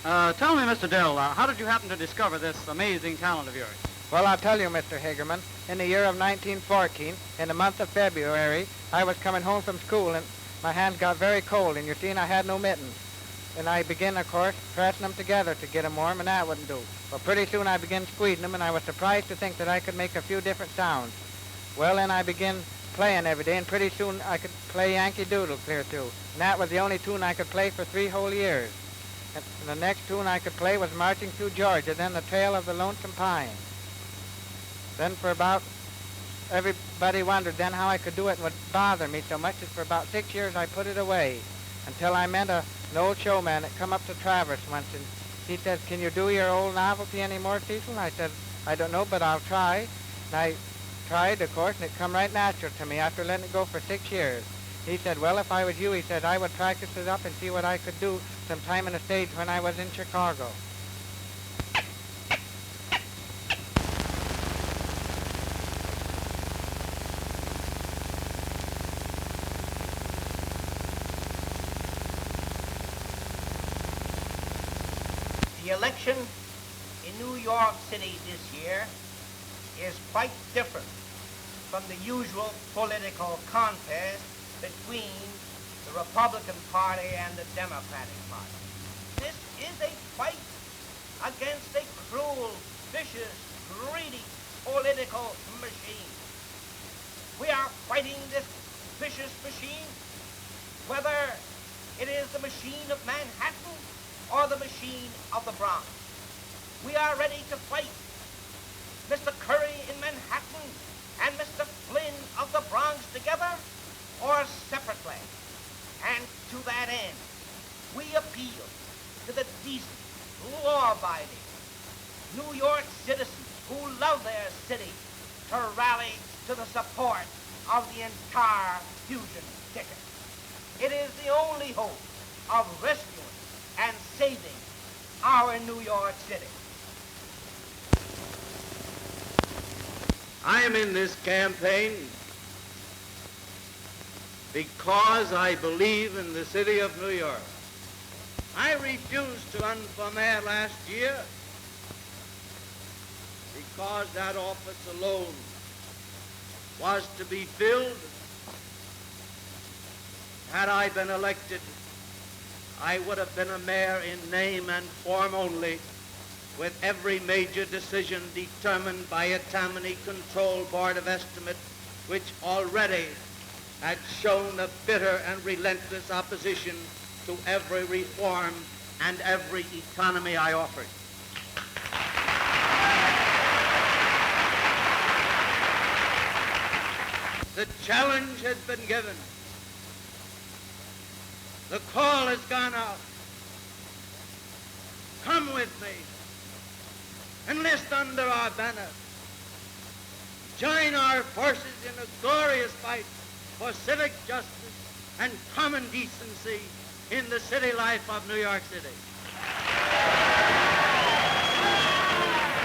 Tell me, Mr. Dill, how did you happen to discover this amazing talent of yours? Well, I'll tell you, Mr. Hagerman. In the year of 1914, in the month of February, I was coming home from school, and my hands got very cold, and you see, I had no mittens. And I began, of course, pressing them together to get them warm, and that wouldn't do. Well, pretty soon I began squeezing them, and I was surprised to think that I could make a few different sounds. Well, then I began playing every day, and pretty soon I could play Yankee Doodle clear through. And that was the only tune I could play for 3 whole years. And the next tune I could play was Marching Through Georgia, then The Trail of the Lonesome Pine. Then for about, everybody wondered then how I could do it and would bother me so much that for about 6 years I put it away until I met an old showman that come up to Traverse once, and he said, "Can you do your old novelty anymore, Cecil?" And I said, "I don't know, but I'll try." And I tried, of course, and it come right natural to me after letting it go for 6 years. He said, "Well, if I was you," he said, "I would practice it up and see what I could do sometime in the stage when I was in Chicago." The election in New York City this year is quite different from the usual political contest between the Republican Party and the Democratic Party. This is a fight against a cruel, vicious, greedy political machine. We are fighting this vicious machine, whether it is the machine of Manhattan or the machine of the Bronx. We are ready to fight Mr. Curry in Manhattan and Mr. Flynn of the Bronx together or separately. And to that end, we appeal to the decent, law-abiding New York citizens who love their city to rally to the support of the entire fusion ticket. It is the only hope of rescuing and saving our New York City. I am in this campaign because I believe in the city of New York. I refused to run for mayor last year because that office alone was to be filled. Had I been elected, I would have been a mayor in name and form only, with every major decision determined by a Tammany Control Board of Estimate, which already had shown a bitter and relentless opposition to every reform and every economy I offered. The challenge has been given. The call has gone out. Come with me. Enlist under our banner. Join our forces in a glorious fight for civic justice and common decency in the city life of New York City.